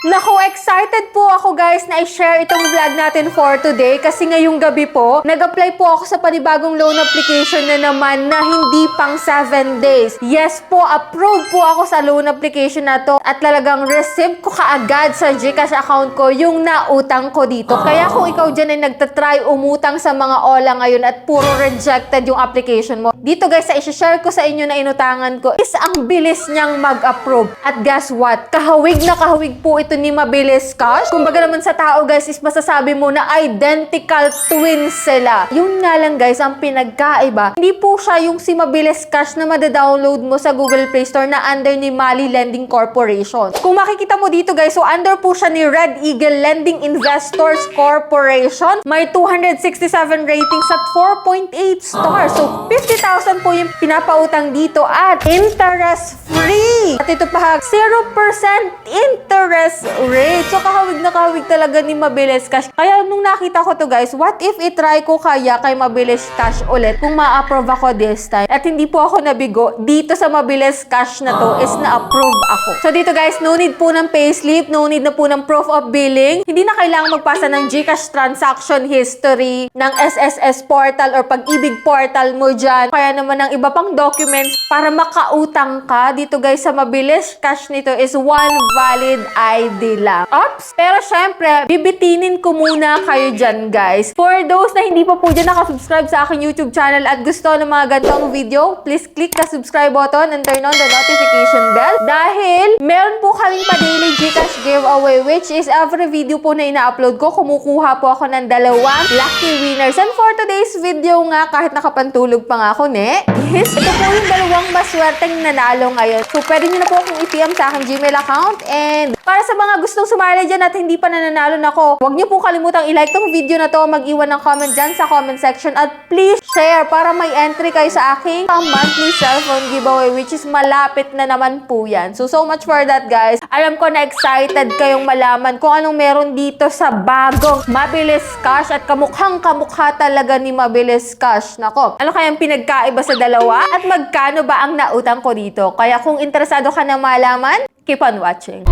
Naku, excited po ako guys na i-share itong vlog natin for today kasi ngayong gabi po, nag-apply po ako sa panibagong loan application na naman na hindi pang 7 days. Yes po, approved po ako sa loan application na to at talagang receive ko kaagad sa GCash account ko yung nautang ko dito. Kaya kung ikaw dyan ay nagtatry umutang sa mga OLA ngayon at puro rejected yung application mo, dito guys, sa i-share ko sa inyo na inutangan ko is ang bilis niyang mag-approve. At guess what? Kahawig na kahawig po ito ni Mabilis Cash. Kumbaga naman sa tao guys is masasabi mo na identical twins sila. Yun nga lang guys, ang pinagkaiba, hindi po siya yung si Mabilis Cash na mada-download mo sa Google Play Store na under ni Mali Lending Corporation. Kung makikita mo dito guys, so under po siya ni Red Eagle Lending Investors Corporation. May 267 ratings at 4.8 stars. So 50,000 po yung pinapautang dito at interest free. At ito pa, 0% interest rate. So, kahawig na kahawig talaga ni Mabilis Cash. Kaya, nung nakita ko to guys, what if itry ko kaya kay Mabilis Cash ulit kung ma-approve ako this time? At hindi po ako nabigo. Dito sa Mabilis Cash na to is na-approve ako. So, dito guys, no need po ng payslip, no need na po ng proof of billing. Hindi na kailangan magpasa ng GCash transaction history, ng SSS portal or pag-ibig portal mo dyan. Kaya naman ng iba pang documents para makautang ka. Dito guys, sa Mabilis Cash nito is one valid ID lang. Ops! Pero syempre, bibitinin ko muna kayo dyan, guys. For those na hindi pa po dyan nakasubscribe sa aking YouTube channel at gusto ng mga gantong video, please click the subscribe button and turn on the notification bell. Dahil, meron po kaming pa-daily GCash giveaway, which is every video po na ina-upload ko, kumukuha po ako ng 2 lucky winners. And for today's video nga, kahit nakapantulog pa nga ako, ito po yung 2 maswerteng nanalo ngayon. So, pwede nyo na po akong i-PM sa aking Gmail account. And para sa mga gustong sumali dyan at hindi pa nananalo na ko, huwag nyo po kalimutang i-like tong video na to, mag-iwan ng comment dyan sa comment section at please share para may entry kayo sa aking monthly cellphone giveaway, which is malapit na naman po yan. So much for that guys. Alam ko na excited kayong malaman kung anong meron dito sa bagong Mabilis Cash at kamukhang kamukha talaga ni Mabilis Cash. Nako, ano kayang pinagkaiba sa dalawa at magkano ba ang nautang ko dito? Kaya kung interesado ka na malaman, keep on watching.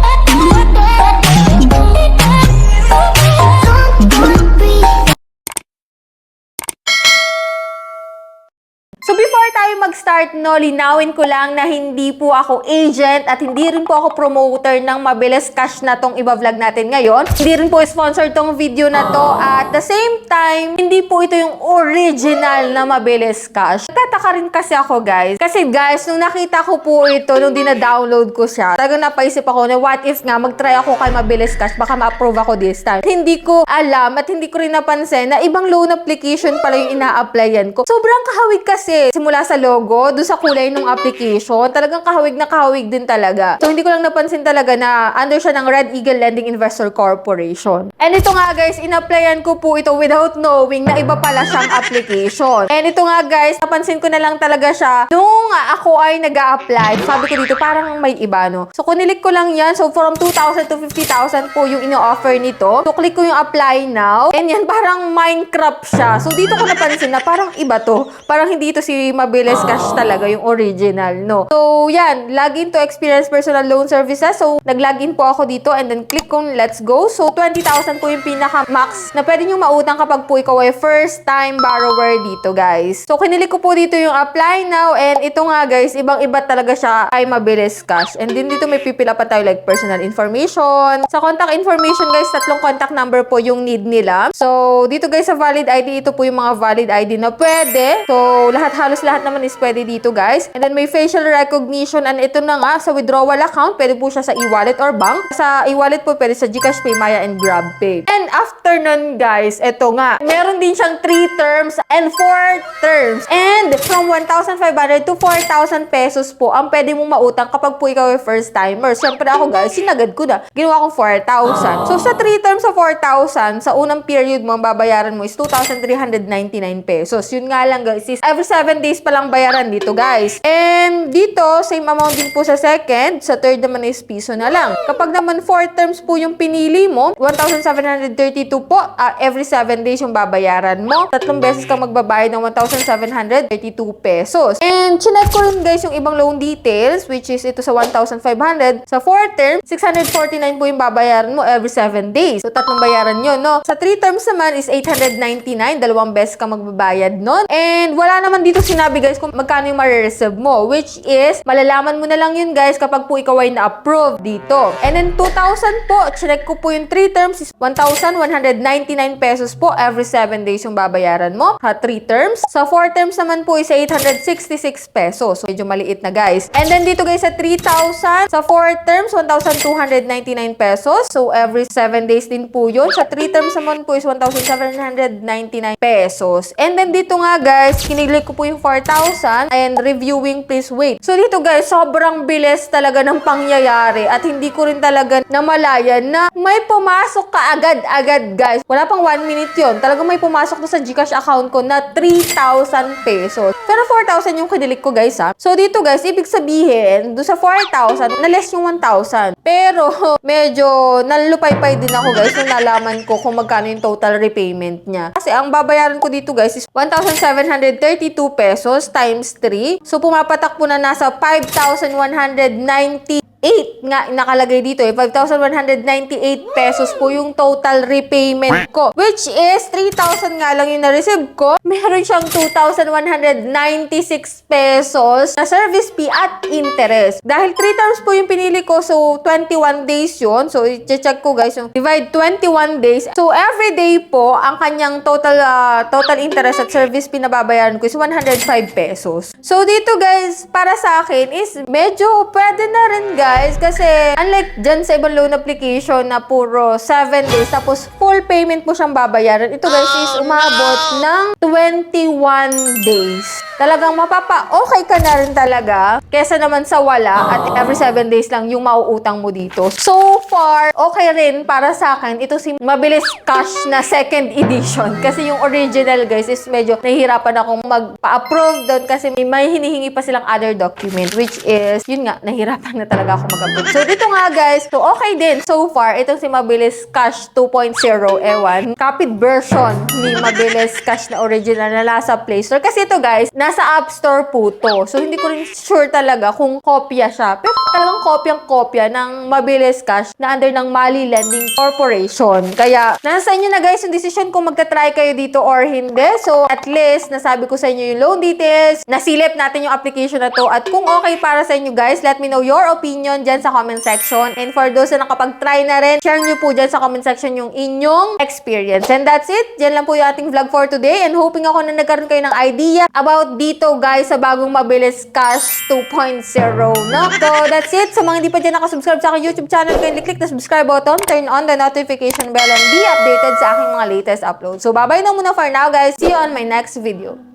So before tayo mag-start, linawin ko lang na hindi po ako agent at hindi rin po ako promoter ng Mabilis Cash na tong iba-vlog natin ngayon. Hindi rin po sponsor tong video na to. At the same time, hindi po ito yung original na Mabilis Cash. Tataka rin kasi ako guys. Kasi guys, nung nakita ko po ito, nung dina-download ko siya, talagang napaisip ako na what if nga mag-try ako kay Mabilis Cash, baka ma-approve ako this time. Hindi ko alam at hindi ko rin napansin na ibang loan application pala yung ina-applyan ko. Sobrang kahawig kasi. Simula sa logo, doon sa kulay ng application, talagang kahawig na kahawig din talaga. So, hindi ko lang napansin talaga na under siya ng Red Eagle Lending Investor Corporation. And ito nga guys, in-applyan ko po ito without knowing na iba pala siyang application. And ito nga guys, napansin ko na lang talaga siya nung ako ay nag-a-apply. Sabi ko dito, parang may iba, no? So, kunilik ko lang yan. So, from 2,000 to 50,000 po yung ino-offer nito. So, click ko yung apply now. And yan, parang Minecraft siya. So, dito ko napansin na parang iba to. Parang hindi ito si Mabilis Cash talaga, yung original, no? So, yan. Login to experience personal loan services. So, nag-login po ako dito and then click kong let's go. So, 20,000 po yung pinaka-max na pwede nyo mautang kapag po ikaw ay first-time borrower dito, guys. So, kinilik ko po dito yung apply now and ito nga, guys, ibang-iba talaga siya ay Mabilis Cash. And then dito may pipila pa tayo like personal information. Sa contact information, guys, 3 contact number po yung need nila. So, dito guys, sa valid ID, ito po yung mga valid ID na pwede. So, halos lahat naman is pwede dito guys. And then may facial recognition and ito na nga sa withdrawal account, pwede po siya sa e-wallet or bank. Sa e-wallet po pwede sa GCash, Paymaya and GrabPay. And after nun guys, ito nga, meron din siyang 3 terms and 4 terms. And from 1,500 to 4,000 pesos po ang pwede mong mautang kapag po ikaw ay first timer. Siyempre ako guys, sinagad ko na. Ginawa kong 4,000. So sa 3 terms sa 4,000, sa unang period mo, ang babayaran mo is 2,399 pesos. Yun nga lang guys, is every 7 days pa lang bayaran babayaran dito, guys. And dito, same amount din po sa second. Sa third naman is piso na lang. Kapag naman 4 terms po yung pinili mo, 1,732 po. Every 7 days yung babayaran mo. 3 beses kang magbabayad ng 1,732 pesos. And chinek ko rin guys yung ibang loan details, which is ito sa 1,500. Sa 4 terms, 649 po yung babayaran mo every 7 days. So, 3 bayaran yun, no? Sa 3 terms naman is 899. 2 beses kang magbabayad nun. And wala naman dito sinabi guys kung magkano yung marireceive mo, which is malalaman mo na lang yun guys kapag po ikaw ay na-approve dito. And then 2,000 po, check ko po yung 3 terms is 1,199 pesos po every 7 days yung babayaran mo. Ha, 3 terms. Sa 4 terms naman po is 866 pesos. So, medyo maliit na guys. And then dito guys sa 3,000, sa 4 terms, 1,299 pesos. So, every 7 days din po yun. Sa 3 terms naman po is 1,799 pesos. And then dito nga guys, kiniglik ko po yung 4,000 and reviewing please wait. So dito guys, sobrang bilis talaga ng pangyayari at hindi ko rin talaga namalayan na may pumasok ka agad-agad guys. Wala pang 1 minute yun. Talaga may pumasok na sa GCash account ko na 3,000 pesos. Pero 4,000 yung kinilik ko guys ha. So dito guys, ibig sabihin, do sa 4,000, na-less yung 1,000. Pero medyo nalupay-pay din ako guys nung nalaman ko kung magkano yung total repayment niya. Kasi ang babayaran ko dito guys is 1,732 pesos times 3. So pumapatak po na nasa 5,198 nga nakalagay dito eh. 5,198 pesos po yung total repayment ko. Which is 3,000 nga lang yung na-receive ko. Meron siyang 2,196 pesos na service fee at interest. Dahil 3 terms po yung pinili ko, so 21 days yun. So i-check ko guys yung divide 21 days. So every day po, ang kanyang total interest at service fee na babayaran ko is 105 pesos. So dito guys, para sa akin is medyo pwede na rin guys. Kasi unlike dyan sa ibang loan application na puro 7 days tapos full payment po siyang babayaran. Ito guys is umabot ng 21 days. Talagang mapapa-okay ka na rin talaga kesa naman sa wala at every 7 days lang yung mauutang mo dito. So far, okay rin para sa akin. Ito si Mabilis Cash na second edition. Kasi yung original guys is medyo nahihirapan akong magpa-approve doon kasi may hinihingi pa silang other document which is, yun nga, nahihirapan na talaga ako mag-approve. So dito nga guys, so okay din. So far, itong si Mabilis Cash 2.0, ewan. Copied version ni Mabilis Cash na original na nasa Play Store. Kasi ito guys, nasa App Store po to. So hindi ko rin sure talaga kung kopya siya. Pero talagang kopyang-kopya ng Mabilis Cash na under ng Mali Lending Corporation. Kaya, nasa inyo na guys yung decision kung magta-try kayo dito or hindi. So, at least, nasabi ko sa inyo yung loan details, nasilip natin yung application na to. At kung okay para sa inyo guys, let me know your opinion dyan sa comment section. And for those na nakapag-try na rin, share nyo po dyan sa comment section yung inyong experience. And that's it. Dyan lang po yung ating vlog for today. And hoping ako na nagkaroon kayo ng idea about dito guys sa bagong Mabilis Cash 2.0, no? So, that's it. Sa mga hindi pa dyan nakasubscribe sa aking YouTube channel, kindly click the subscribe button, turn on the notification bell, and be updated sa aking mga latest uploads. So, bye-bye na muna for now, guys. See you on my next video.